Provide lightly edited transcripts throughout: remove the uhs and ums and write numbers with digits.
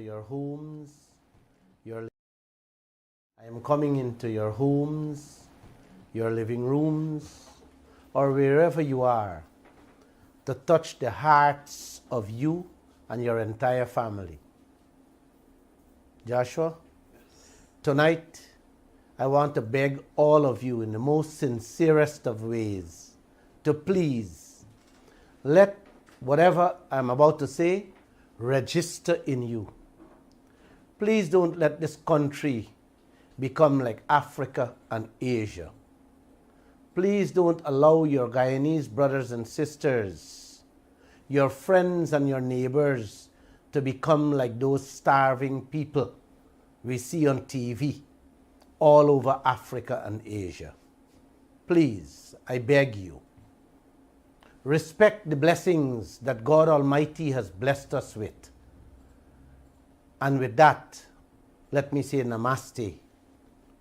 your homes, your I am coming into your homes, your living rooms, or wherever you are, to touch the hearts of you and your entire family. Joshua, tonight I want to beg all of you in the most sincerest of ways to please let whatever I'm about to say register in you. Please don't let this country become like Africa and Asia. Please don't allow your Guyanese brothers and sisters, your friends and your neighbors to become like those starving people we see on TV all over Africa and Asia. Please, I beg you, respect the blessings that God Almighty has blessed us with. And with that, let me say namaste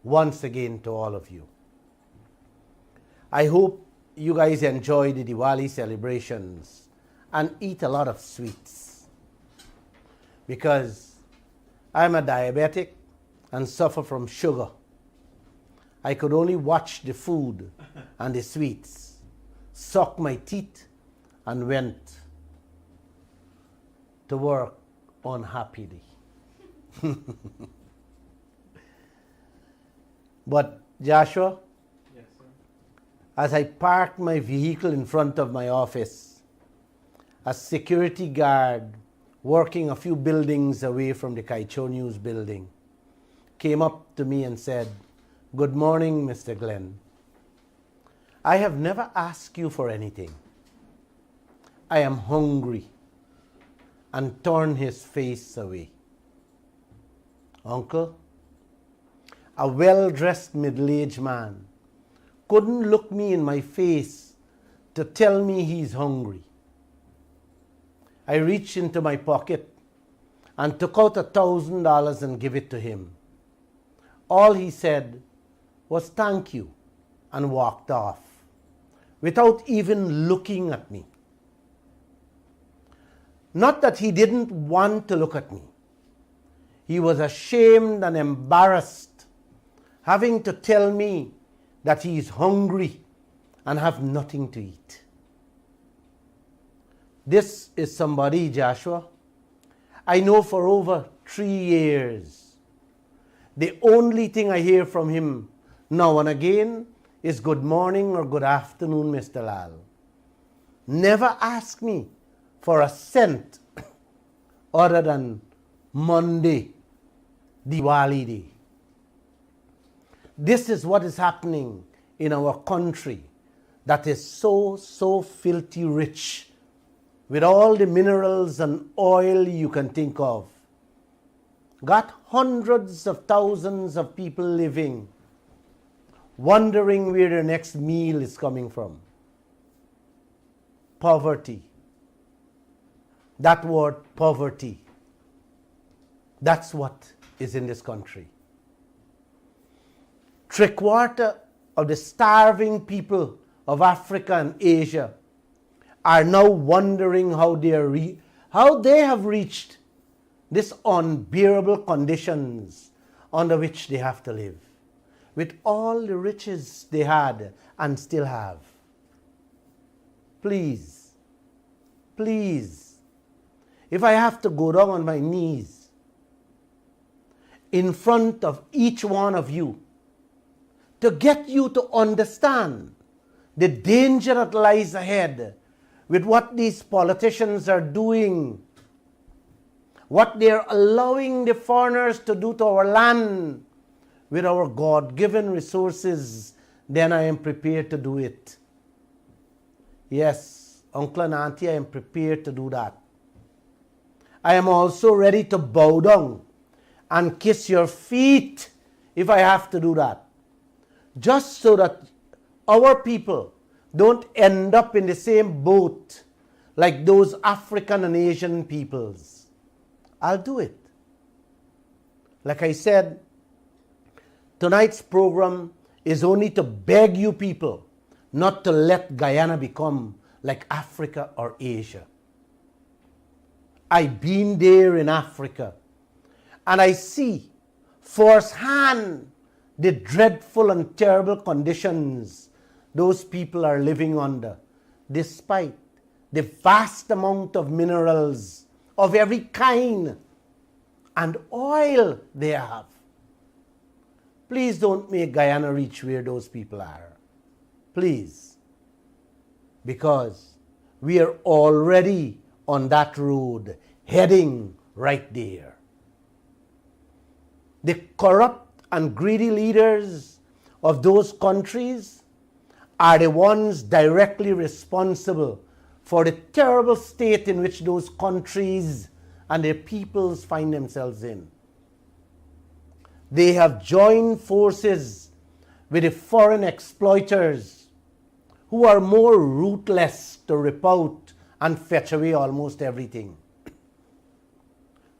once again to all of you. I hope you guys enjoy the Diwali celebrations and eat a lot of sweets, because I'm a diabetic and suffer from sugar. I could only watch the food and the sweets, suck my teeth, and went to work unhappily. But Joshua, yes, sir. As I parked my vehicle in front of my office, a security guard working a few buildings away from the Kaieteur News building came up to me and said, "Good morning, Mr. Glenn. I have never asked you for anything. I am hungry," and turned his face away. Uncle, a well-dressed middle-aged man couldn't look me in my face to tell me he's hungry. I reached into my pocket and took out $1,000 and gave it to him. All he said was "thank you" and walked off without even looking at me. Not that he didn't want to look at me. He was ashamed and embarrassed having to tell me that he is hungry and have nothing to eat. This is somebody, Joshua, I know for over 3 years. The only thing I hear from him now and again is "good morning" or "good afternoon, Mr. Lall." Never ask me for a cent other than Monday, Diwali Day. This is what is happening in our country that is so filthy rich with all the minerals and oil you can think of. Got hundreds of thousands of people living, wondering where their next meal is coming from. Poverty. That word poverty. That's what is in this country. 3/4 of the starving people of Africa and Asia are now wondering how they have reached these unbearable conditions under which they have to live, with all the riches they had and still have. Please, please, if I have to go down on my knees in front of each one of you to get you to understand the danger that lies ahead with what these politicians are doing, what they're allowing the foreigners to do to our land with our God-given resources, then I am prepared to do it. Yes, uncle and auntie, I am prepared to do that. I am also ready to bow down and kiss your feet if I have to do that, just so that our people don't end up in the same boat like those African and Asian peoples. I'll do it. Like I said, tonight's program is only to beg you people not to let Guyana become like Africa or Asia. I've been there in Africa and I see firsthand the dreadful and terrible conditions those people are living under, despite the vast amount of minerals of every kind and oil they have. Please don't make Guyana reach where those people are. Please. Because we are already on that road, heading right there. The corrupt and greedy leaders of those countries are the ones directly responsible for the terrible state in which those countries and their peoples find themselves in. They have joined forces with the foreign exploiters who are more ruthless to rip out and fetch away almost everything,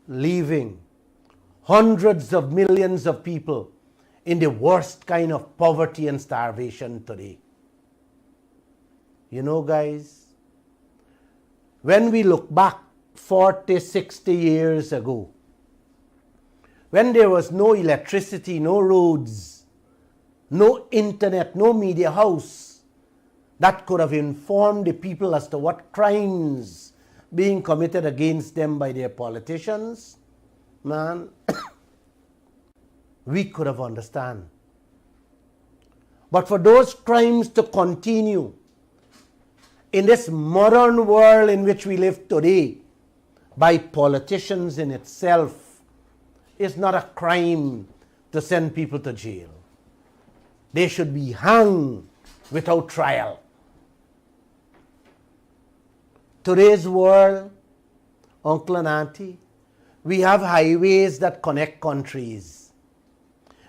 leaving hundreds of millions of people in the worst kind of poverty and starvation today. You know, guys, when we look back 40, 60 years ago, when there was no electricity, no roads, no internet, no media house that could have informed the people as to what crimes being committed against them by their politicians, man, we could have understand. But for those crimes to continue in this modern world in which we live today by politicians in itself, it's not a crime to send people to jail. They should be hung without trial. Today's world, uncle and auntie, we have highways that connect countries,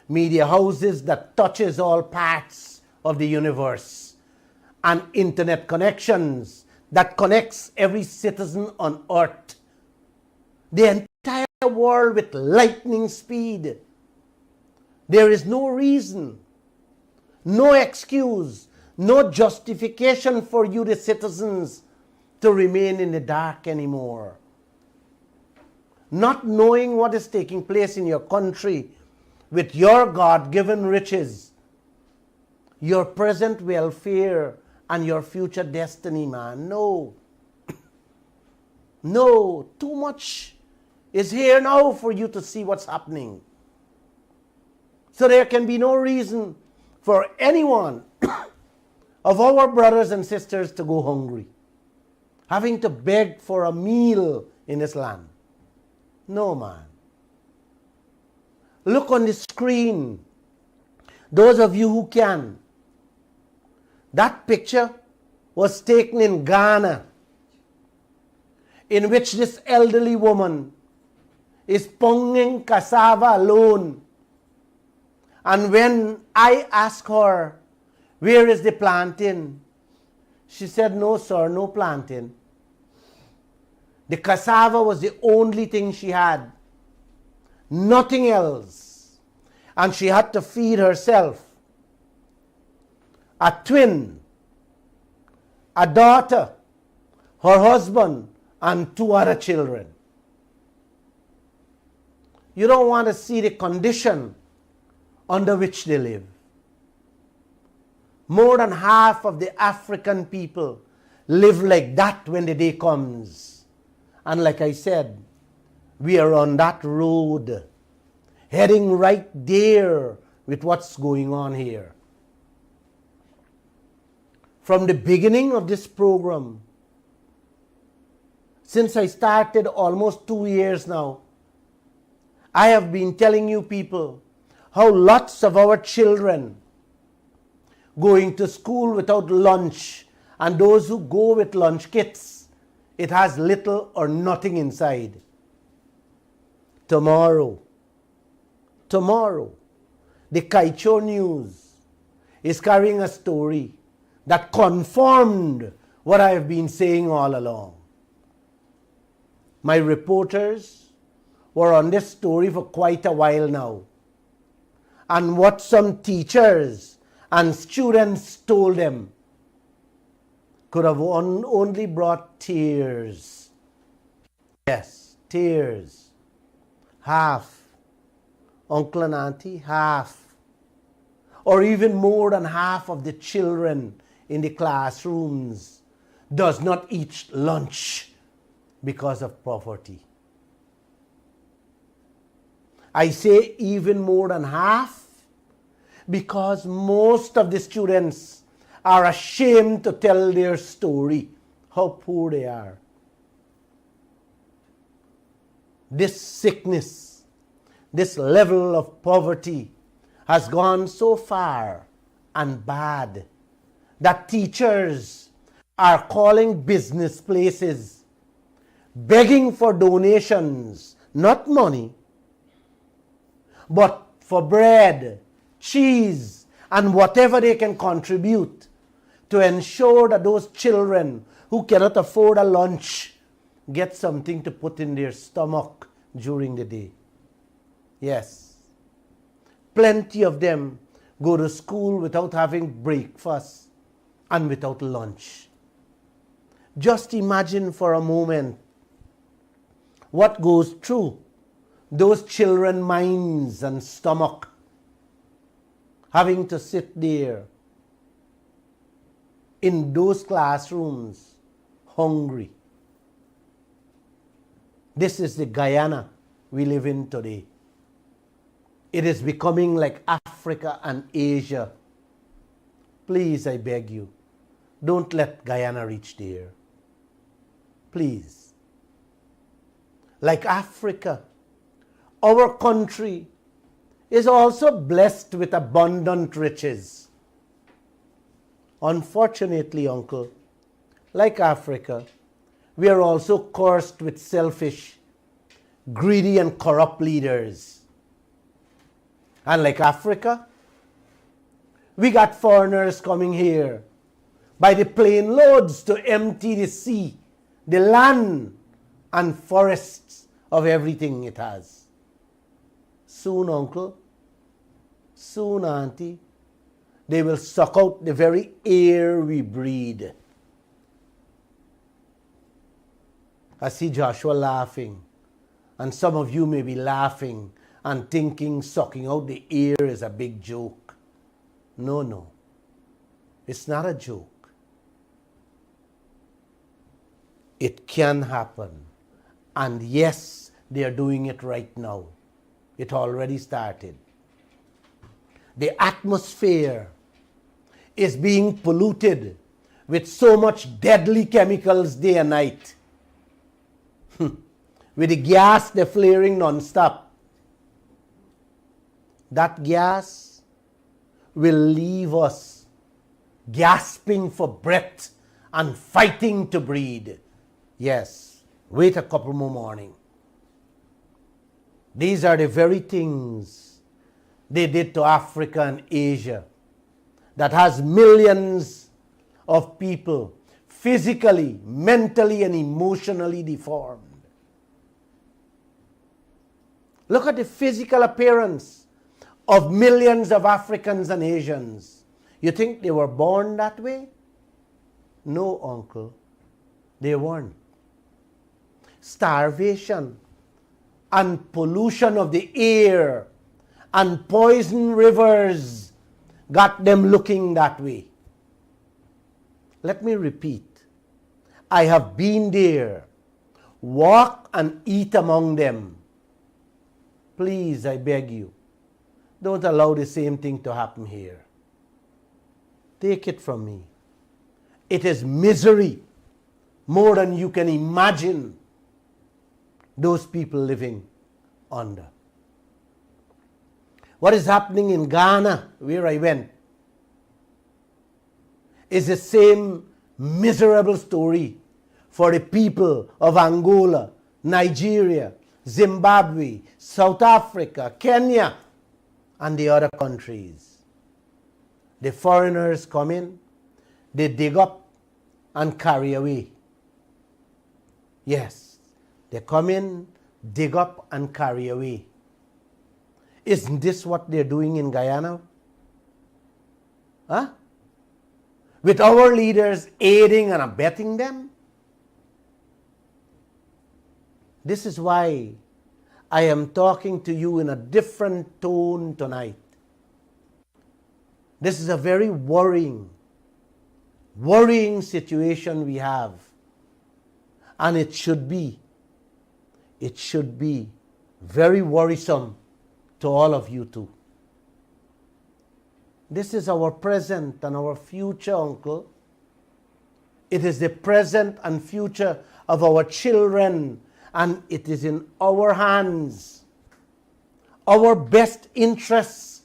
media houses that touches all parts of the universe, and internet connections that connects every citizen on earth. The entire world with lightning speed. There is no reason, no excuse, no justification for you, the citizens, to remain in the dark anymore. Not knowing what is taking place in your country with your God-given riches, your present welfare, and your future destiny, man. No. No, too much is here now for you to see what's happening. So there can be no reason for anyone of our brothers and sisters to go hungry, having to beg for a meal in this land. No, man. Look on the screen, those of you who can. That picture was taken in Ghana, in which this elderly woman is ponging cassava alone. And when I asked her, where is the planting? She said, no, sir, no planting. The cassava was the only thing she had. Nothing else. And she had to feed herself, a twin, a daughter, her husband, and 2 other children. You don't want to see the condition under which they live. More than half of the African people live like that when the day comes. And like I said, we are on that road, heading right there with what's going on here. From the beginning of this program, since I started almost 2 years now, I have been telling you people how lots of our children going to school without lunch, and those who go with lunch kits, it has little or nothing inside. Tomorrow, the Kaieteur News is carrying a story that confirmed what I have been saying all along. My reporters were on this story for quite a while now. And what some teachers and students told them could have only brought tears. Yes, tears. Half uncle and auntie, half or even more than half of the children in the classrooms does not eat lunch because of poverty. I say even more than half because most of the students are ashamed to tell their story, how poor they are. This sickness, this level of poverty has gone so far and bad that teachers are calling business places, begging for donations, not money, but for bread, cheese, and whatever they can contribute to ensure that those children who cannot afford a lunch get something to put in their stomach during the day. Yes, plenty of them go to school without having breakfast and without lunch. Just imagine for a moment what goes through those children's minds and stomach, having to sit there in those classrooms hungry. This is the Guyana we live in today. It is becoming like Africa and Asia. Please, I beg you, don't let Guyana reach there. Please. Like Africa, our country is also blessed with abundant riches. Unfortunately, uncle, like Africa, we are also cursed with selfish, greedy, and corrupt leaders. And like Africa, we got foreigners coming here by the plane loads to empty the sea, the land, and forests of everything it has. Soon, uncle, soon, auntie, they will suck out the very air we breathe. I see Joshua laughing, and some of you may be laughing and thinking sucking out the air is a big joke. No, no, it's not a joke. It can happen, and yes, they are doing it right now. It already started. The atmosphere is being polluted with so much deadly chemicals day and night. With the gas they're flaring non-stop. That gas will leave us gasping for breath and fighting to breathe. Yes, wait a couple more mornings. These are the very things they did to Africa and Asia that has millions of people physically, mentally, and emotionally deformed. Look at the physical appearance of millions of Africans and Asians. You think they were born that way? No, uncle, they weren't. Starvation and pollution of the air and poison rivers got them looking that way. Let me repeat. I have been there. Walk and eat among them. Please, I beg you, don't allow the same thing to happen here. Take it from me. It is misery more than you can imagine those people living under. What is happening in Ghana, where I went, is the same miserable story for the people of Angola, Nigeria, Zimbabwe, South Africa, Kenya, and the other countries. The foreigners come in, they dig up and carry away. Yes, they come in, dig up and carry away. Isn't this what they're doing in Guyana? Huh? With our leaders aiding and abetting them? This is why I am talking to you in a different tone tonight. This is a very worrying situation we have. And it should be very worrisome to all of you too. This is our present and our future, uncle. It is the present and future of our children, and it is in our hands, our best interests,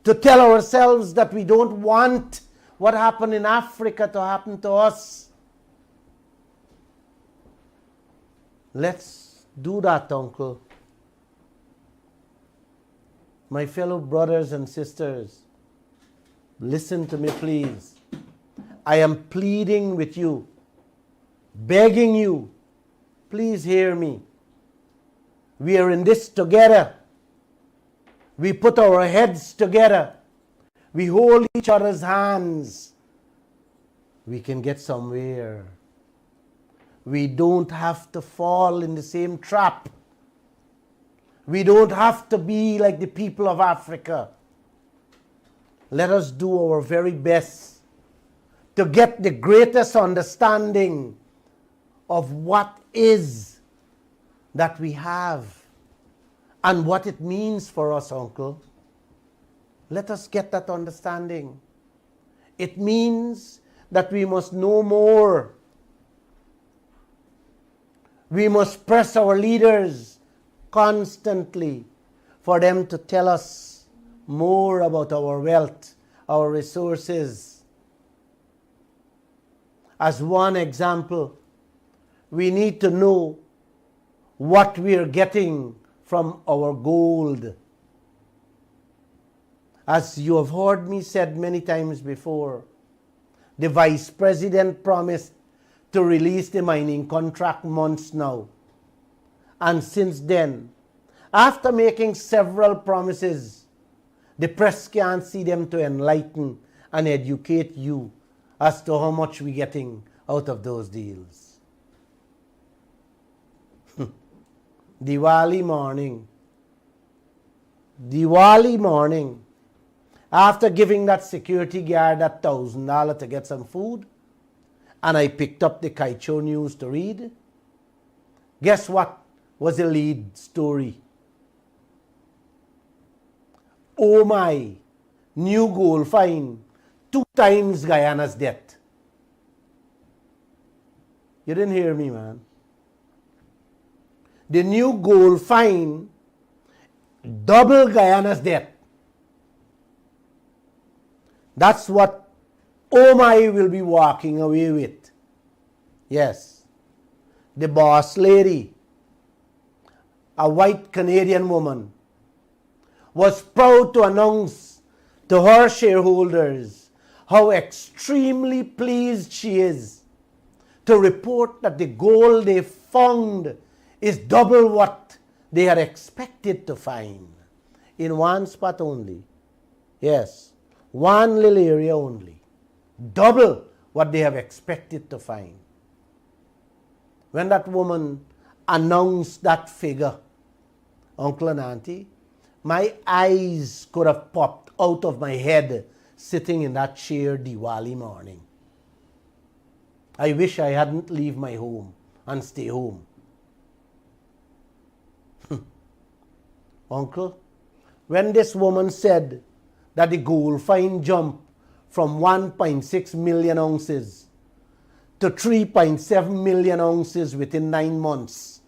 to tell ourselves that we don't want what happened in Africa to happen to us. Let's do that, uncle. My fellow brothers and sisters, listen to me, please. I am pleading with you, begging you, please hear me. We are in this together. We put our heads together. We hold each other's hands. We can get somewhere. We don't have to fall in the same trap. We don't have to be like the people of Africa. Let us do our very best to get the greatest understanding of what is that we have and what it means for us, uncle. Let us get that understanding. It means that we must know more. We must press our leaders constantly for them to tell us more about our wealth, our resources. As one example, we need to know what we are getting from our gold. As you have heard me said many times before, the Vice President promised to release the mining contract months now. And since then, after making several promises, the press can't see them to enlighten and educate you as to how much we're getting out of those deals. Diwali morning, after giving that security guard that $1,000 to get some food, and I picked up the Kaieteur news to read, guess what was the lead story? OMAI, new gold find, 2 times Guyana's debt. You didn't hear me, man. The new gold find, double Guyana's debt. That's what OMAI will be walking away with. Yes. The boss lady, a white Canadian woman, was proud to announce to her shareholders how extremely pleased she is to report that the gold they found is double what they had expected to find in one spot only. Yes, one little area only. Double what they have expected to find. When that woman announced that figure, uncle and auntie, my eyes could have popped out of my head sitting in that chair Diwali morning. I wish I hadn't leave my home and stay home. Uncle, when this woman said that the gold find jumped from 1.6 million ounces to 3.7 million ounces within 9 months,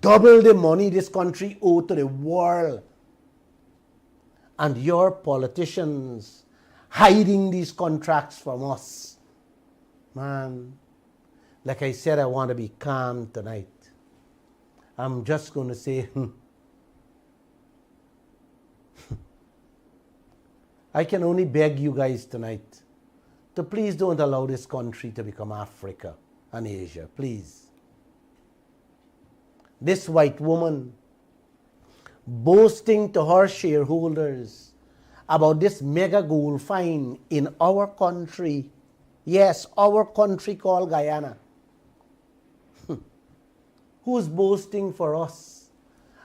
double the money this country owed to the world, and your politicians hiding these contracts from us. Man, like I said, I want to be calm tonight. I'm just going to say, I can only beg you guys tonight to please don't allow this country to become Africa and Asia, please. This white woman boasting to her shareholders about this mega gold find in our country. Yes, our country called Guyana. Who's boasting for us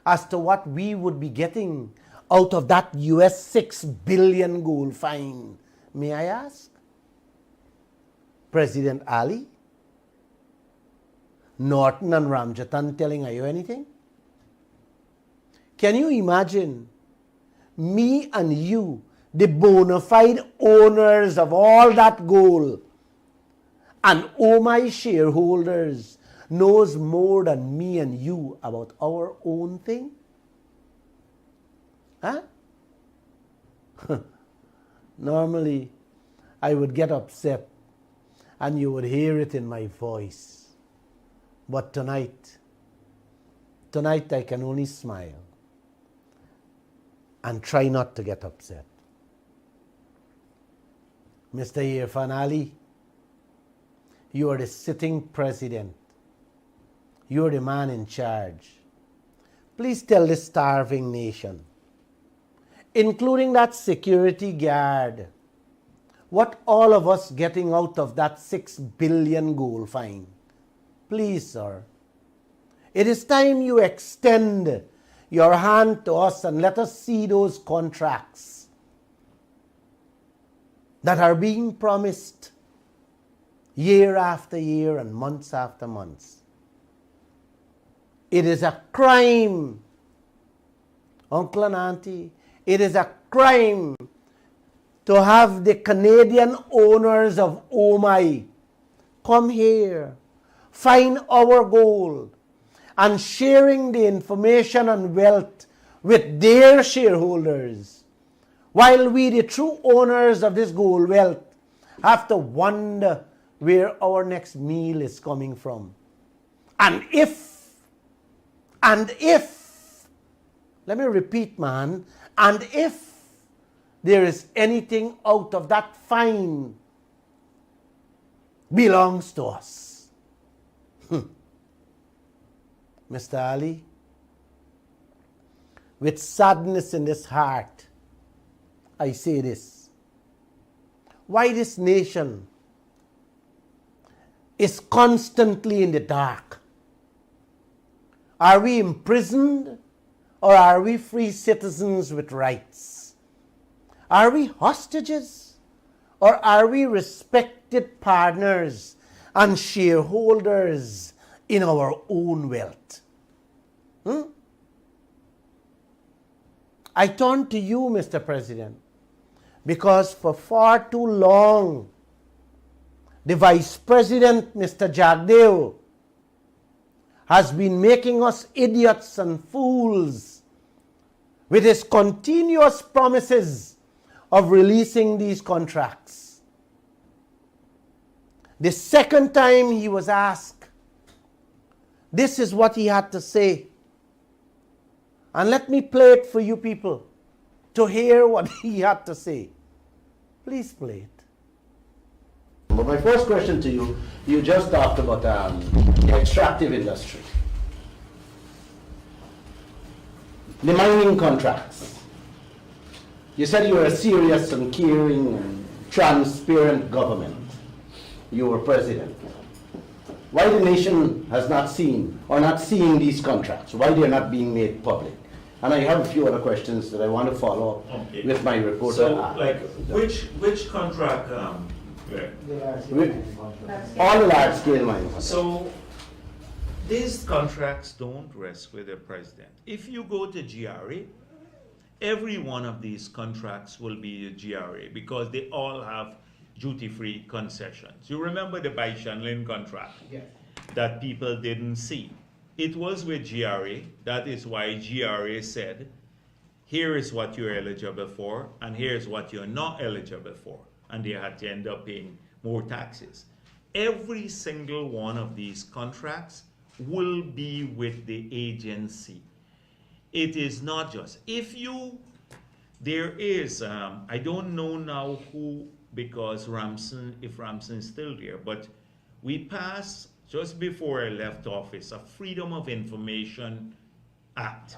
as to what we would be getting out of that US $6 billion gold fine, may I ask? President Ali, Norton and Ramjatan telling you anything? Can you imagine me and you, the bona fide owners of all that gold, and OMAI shareholders knows more than me and you about our own thing? Huh? Normally, I would get upset and you would hear it in my voice. But tonight I can only smile and try not to get upset. Mr. Irfan Ali, you are the sitting president. You are the man in charge. Please tell this starving nation, including that security guard, what all of us getting out of that $6 billion gold fine. Please, sir, it is time you extend your hand to us and let us see those contracts that are being promised year after year and months after months. It is a crime, uncle and auntie, it is a crime to have the Canadian owners of OMAI come here, find our gold, and sharing the information and wealth with their shareholders, while we, the true owners of this gold wealth, have to wonder where our next meal is coming from. And if, let me repeat, man, and if there is anything out of that fine belongs to us. Mr. Ali, with sadness in this heart, I say this. Why this nation is constantly in the dark? Are we imprisoned or are we free citizens with rights? Are we hostages or are we respected partners and shareholders in our own wealth? I turn to you, Mr. President, because for far too long, the Vice President, Mr. Jagdeo, has been making us idiots and fools with his continuous promises of releasing these contracts. The second time he was asked, this is what he had to say. And let me play it for you people to hear what he had to say. Please play it. But my first question to you, you just talked about the extractive industry. The mining contracts. You said you were a serious and caring and transparent government. You were president. Why the nation has not seen or not seeing these contracts? Why they are not being made public? And I have a few other questions that I want to follow up with my report. So, like, which contract? All the large-scale mining. So, these contracts don't rest with the president. If you go to GRA, every one of these contracts will be a GRA because they all have duty-free concessions. You remember the Baishan contract that people didn't see. It was with GRA. That is why GRA said, here is what you're eligible for, and here's what you're not eligible for. And they had to end up paying more taxes. Every single one of these contracts will be with the agency. It is not just, there is, I don't know now who, because if Ramson is still there, but we passed, just before I left office, a Freedom of Information Act.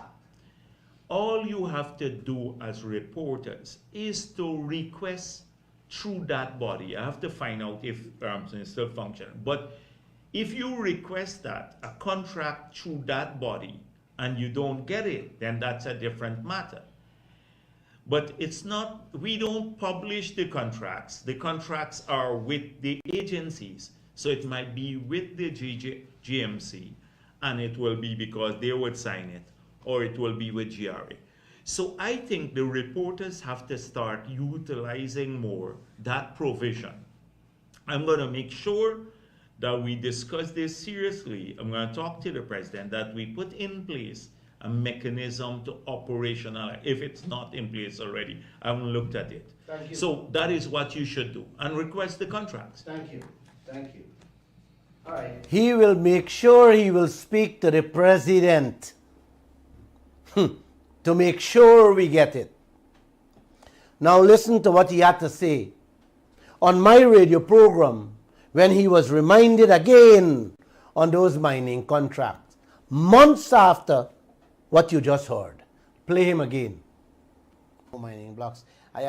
All you have to do as reporters is to request through that body. I have to find out if Ramson is still functioning. But if you request that, a contract through that body, and you don't get it, then that's a different matter. But it's not, we don't publish the contracts. The contracts are with the agencies. So it might be with the GMC, and it will be because they would sign it, or it will be with GRA. So I think the reporters have to start utilizing more that provision. I'm going to make sure that we discuss this seriously. I'm going to talk to the president that we put in place a mechanism to operationalize, if it's not in place already. I haven't looked at it. Thank you. So that is what you should do, and request the contracts. Thank you. Thank you. All right. He will make sure he will speak to the president to make sure we get it. Now listen to what he had to say on my radio program when he was reminded again on those mining contracts, months after what you just heard. Play him again. Mining blocks. I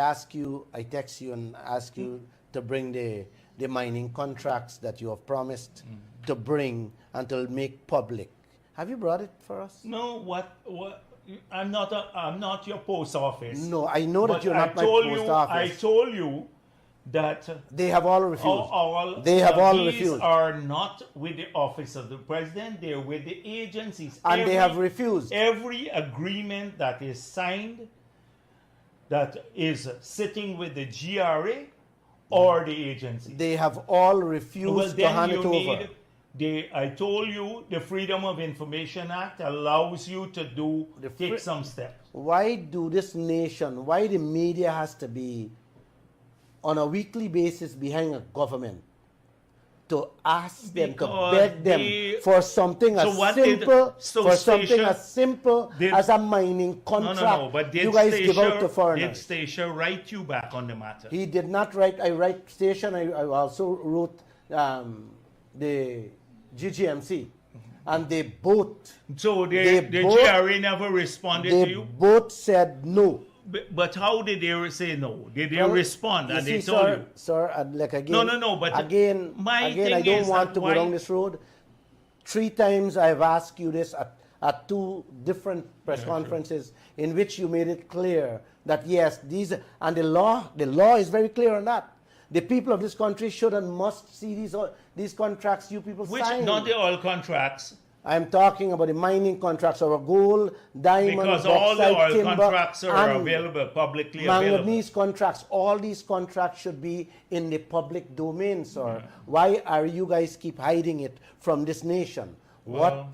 text you and ask you to bring the mining contracts that you have promised to bring and to make public. Have you brought it for us? No, what? I'm not your post office. No, I know that you're not my post office. I told you that they have all refused. These are not with the office of the president. They're with the agencies. And they have refused. Every agreement that is signed that is sitting with the GRA or the agency. They have all refused to hand it over. I told you the Freedom of Information Act allows you to take some steps. Why do this nation, why the media has to be on a weekly basis behind a government to ask them, to beg them for something as simple as a mining contract? No, but you guys give out to foreigners. Did Stacia write you back on the matter? He did not write. I write Station. I also wrote the GGMC, and they both. So the GRA never responded to you? They both said no. But how did they say no? Did they respond and they told you? Sir, like again. No, but again, I don't want to go down this road. 3 times I've asked you this at 2 different press conferences in which you made it clear that yes, these, and the law is very clear on that. The people of this country should and must see these contracts you people sign. Not the oil contracts. I'm talking about the mining contracts, or gold, diamond, because bauxite, all the oil timber, contracts are available, publicly available. Manganese contracts, all these contracts should be in the public domain, sir. Why are you guys keep hiding it from this nation? Why?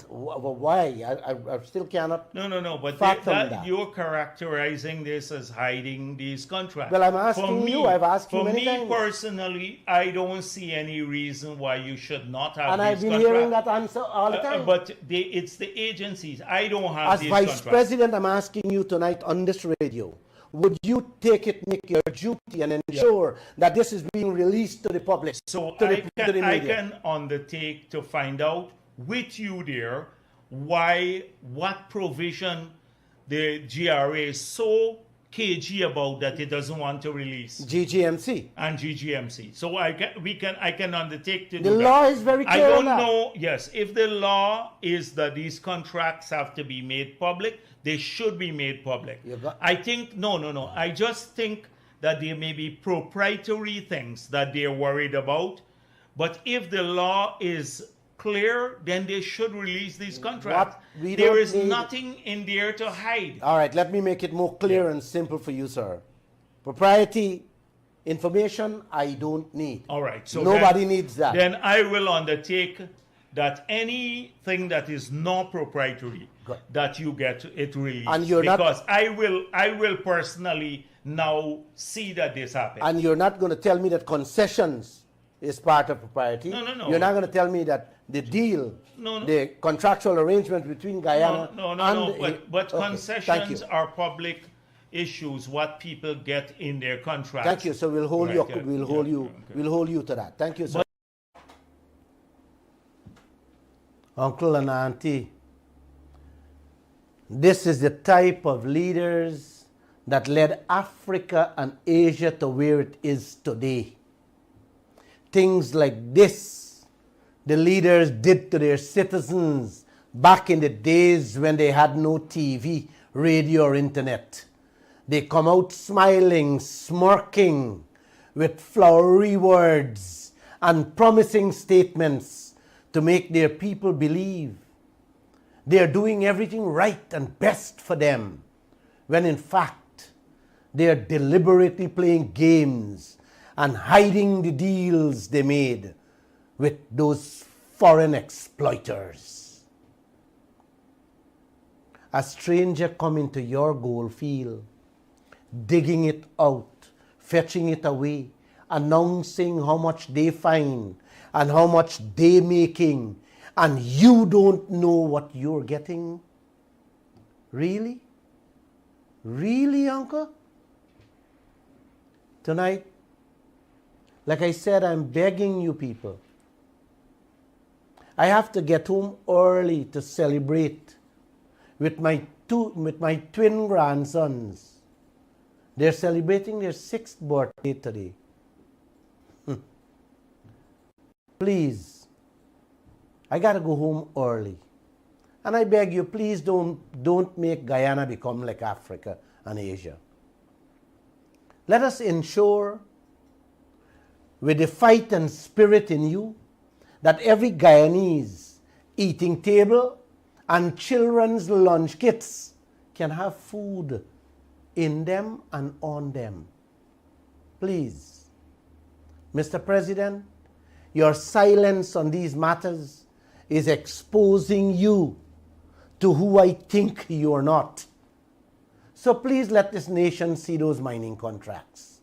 I still cannot. No. But that you're characterizing this as hiding these contracts. Well, I'm asking you. I've asked you many times. For me personally, I don't see any reason why you should not have. And these I've been contracts. hearing that answer all the time. But it's the agencies. I don't have these contracts. contracts. As Vice President, I'm asking you tonight on this radio. Would you make your duty and ensure that this is being released to the public? So to the media? I can undertake to find out with you there what provision the GRA is so cagey about that it doesn't want to release. GGMC. And GGMC. So I can undertake to do that. The law is very clear. I don't know, yes, if the law is that these contracts have to be made public, they should be made public. I think, no. I just think that there may be proprietary things that they're worried about. But if the law is clear, then they should release these contracts. There is nothing in there to hide. All right, let me make it more clear and simple for you, sir. Propriety information, I don't need. All right. So nobody needs that. Then I will undertake that anything that is not proprietary, that you get it released. And you're because I will personally now see that this happens. And you're not going to tell me that concessions is part of propriety. No. You're not going to tell me that the deal, the contractual arrangement between Guyana but concessions are public issues, what people get in their contracts. Thank you. So we'll hold we'll hold you to that. Thank you, sir. Uncle and Auntie, this is the type of leaders that led Africa and Asia to where it is today. Things like this, the leaders did to their citizens back in the days when they had no TV, radio, or internet. They come out smiling, smirking, with flowery words and promising statements to make their people believe they are doing everything right and best for them, when in fact they are deliberately playing games and hiding the deals they made with those foreign exploiters. A stranger come into your gold field, digging it out, fetching it away, announcing how much they find and how much they making, and you don't know what you're getting? Really? Really, uncle? Tonight, like I said, I'm begging you people. I have to get home early to celebrate with my twin grandsons. They're celebrating their 6th birthday today. Please, I gotta go home early. And I beg you, please don't make Guyana become like Africa and Asia. Let us ensure, with the fight and spirit in you, that every Guyanese eating table and children's lunch kits can have food in them and on them. Please, Mr. President, your silence on these matters is exposing you to who I think you are not. So please let this nation see those mining contracts.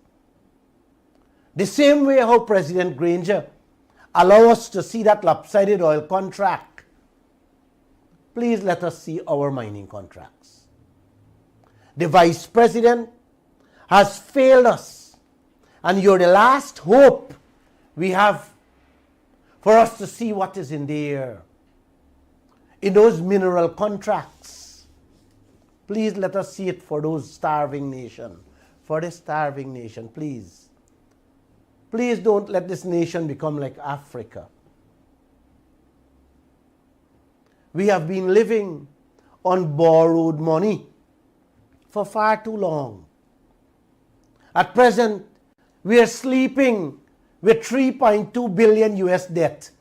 The same way how President Granger allowed us to see that lopsided oil contract, please let us see our mining contracts. The Vice President has failed us, and you're the last hope we have for us to see what is in there. In those mineral contracts, please let us see it for those starving nation, for the starving nation, please. Please don't let this nation become like Africa. We have been living on borrowed money for far too long. At present, we are sleeping with 3.2 billion US debt,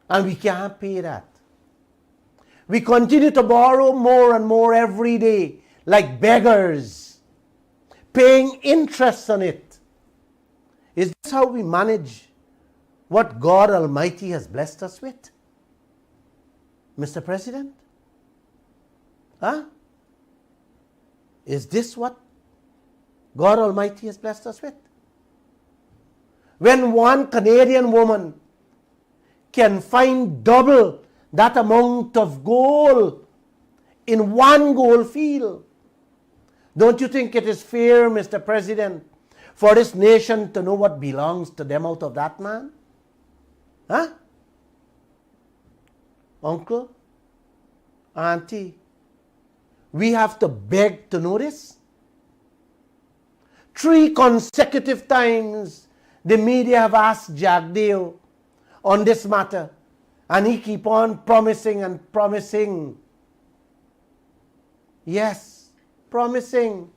and we can't pay that. We continue to borrow more and more every day, like beggars, paying interest on it. Is this how we manage what God Almighty has blessed us with? Mr. President? Huh? Is this what God Almighty has blessed us with? When one Canadian woman can find double that amount of gold in one gold field, don't you think it is fair, Mr. President, for this nation to know what belongs to them out of that man? Huh? Uncle, auntie, we have to beg to know this. 3 consecutive times the media have asked Jagdeo on this matter, and he keep on promising and promising. Yes, promising.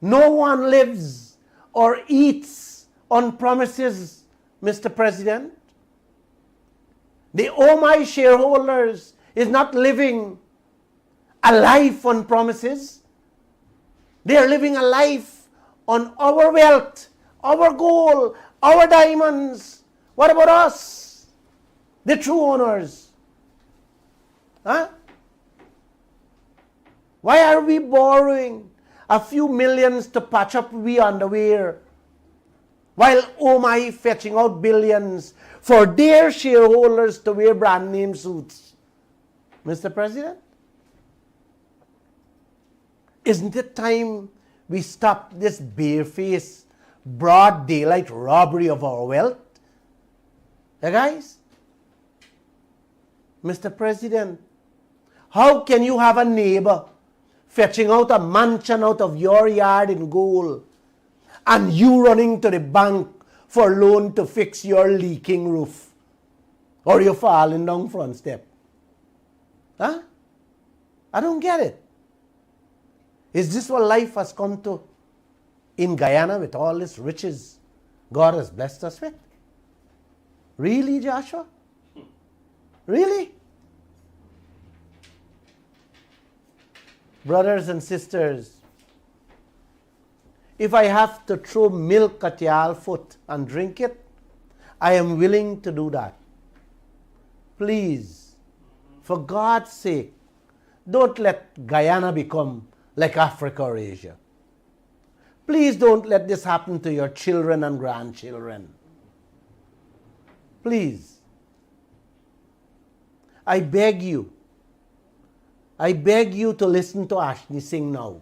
No one lives or eats on promises, Mr. President. The OMAI shareholders is not living a life on promises. They are living a life on our wealth, our gold, our diamonds. What about us, the true owners? Huh? Why are we borrowing a few millions to patch up we underwear, while OMAI fetching out billions for their shareholders to wear brand name suits? Mr. President, isn't it time we stop this barefaced, broad daylight robbery of our wealth? Yeah, guys? Mr. President, how can you have a neighbor fetching out a mansion out of your yard in gold, and you running to the bank for loan to fix your leaking roof? Or you're falling down front step. Huh? I don't get it. Is this what life has come to in Guyana with all this riches God has blessed us with? Really, Joshua? Really? Brothers and sisters, if I have to throw milk at y'all foot and drink it, I am willing to do that. Please, for God's sake, don't let Guyana become like Africa or Asia. Please don't let this happen to your children and grandchildren. Please. I beg you to listen to Ashni Singh now.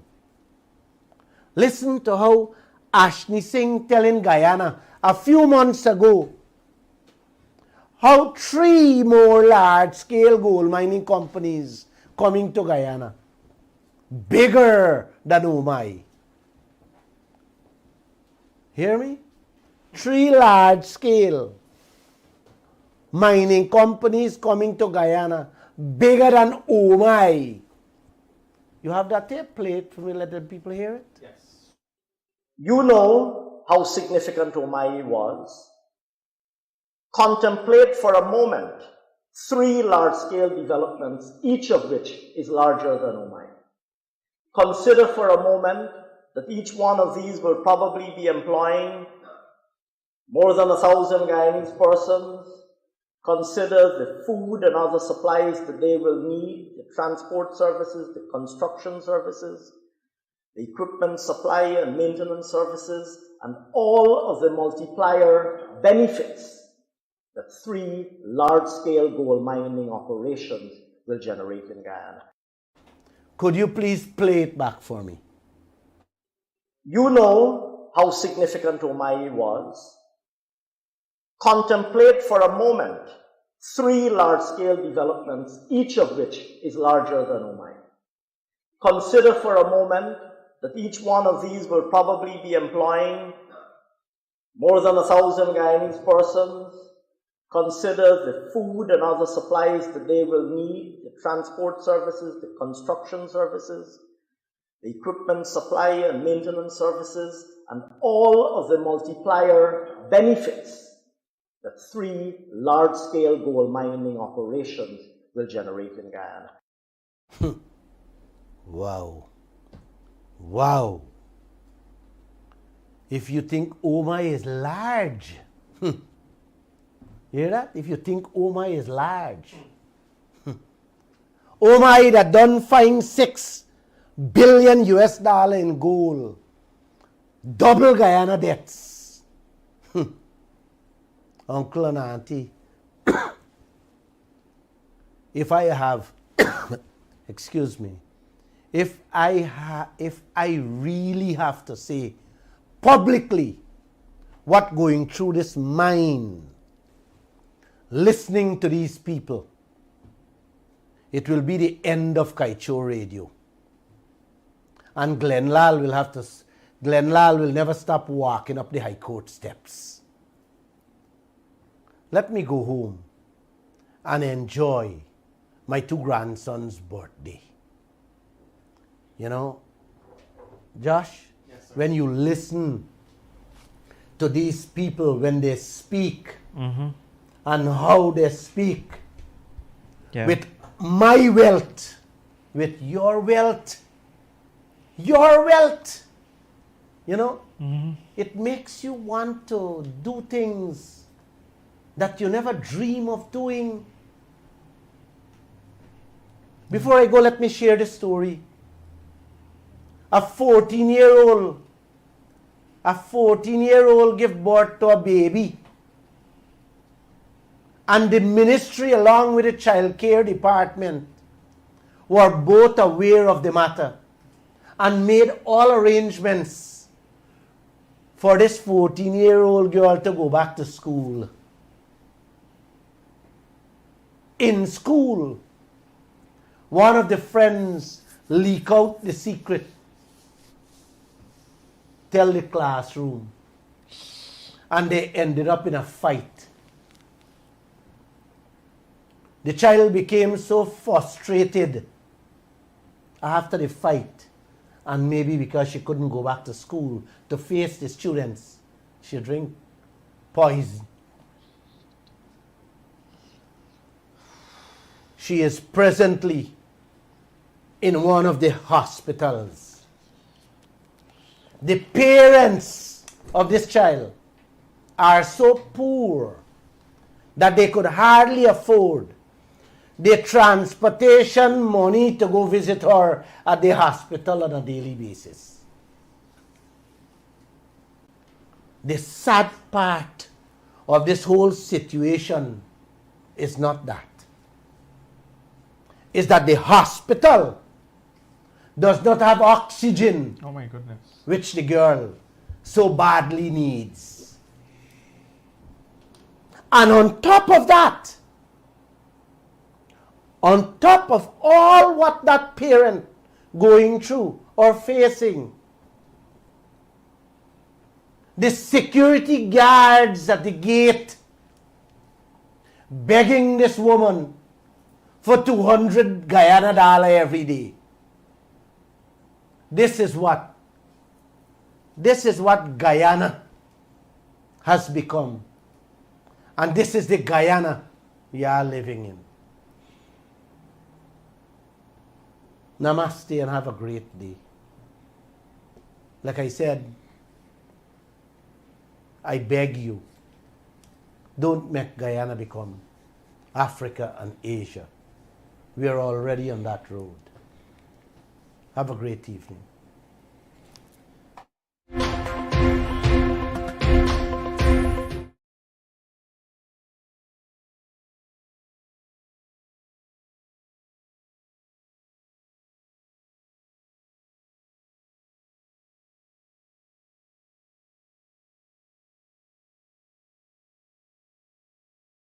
Listen to how Ashni Singh telling Guyana a few months ago how 3 more large-scale gold mining companies coming to Guyana, bigger than OMAI. Hear me? 3 large-scale mining companies coming to Guyana, bigger than OMAI. You have that tape? Play it for me, let the people hear it. Yes. You know how significant OMAI was. Contemplate for a moment 3 large-scale developments, each of which is larger than OMAI. Consider for a moment that each one of these will probably be employing more than 1,000 Guyanese persons. Consider the food and other supplies that they will need, the transport services, the construction services, the equipment supply and maintenance services, and all of the multiplier benefits that 3 large-scale gold mining operations will generate in Guyana. Could you please play it back for me? You know how significant OMAI was. Contemplate for a moment 3 large-scale developments, each of which is larger than OMAI. Consider for a moment that each one of these will probably be employing more than 1,000 Guyanese persons. Consider the food and other supplies that they will need, the transport services, the construction services, the equipment supply and maintenance services, and all of the multiplier benefits that 3 large-scale gold mining operations will generate in Guyana. Wow. Wow. If you think OMAI is large, hear that? If you think OMAI is large. OMAI that done find $6 billion in gold. Double Guyana debts. Uncle and auntie, if I have, excuse me, if I really have to say publicly what going through this mind, listening to these people, it will be the end of Kaieteur radio. And Lall will never stop walking up the High Court steps. Let me go home and enjoy my 2 grandsons' birthday. You know, Josh, Yes, sir. when you listen to these people when they speak and how they speak with my wealth, with your wealth, you know, it makes you want to do things that you never dream of doing. Before I go, let me share this story. A 14-year-old give birth to a baby. And the ministry, along with the child care department, were both aware of the matter and made all arrangements for this 14-year-old girl to go back to school. In school, one of the friends leak out the secret, tell the classroom, and they ended up in a fight. The child became so frustrated after the fight, and maybe because she couldn't go back to school to face the students, she drank poison. She is presently in one of the hospitals. The parents of this child are so poor that they could hardly afford the transportation money to go visit her at the hospital on a daily basis. The sad part of this whole situation is not that. Is that the hospital does not have oxygen, Oh my goodness. which the girl so badly needs. And on top of that, on top of all what that parent going through or facing, the security guards at the gate begging this woman for 200 Guyana dollar every day. This is what Guyana has become. And this is the Guyana we are living in. Namaste and have a great day. Like I said, I beg you, don't make Guyana become Africa and Asia. We are already on that road. Have a great evening.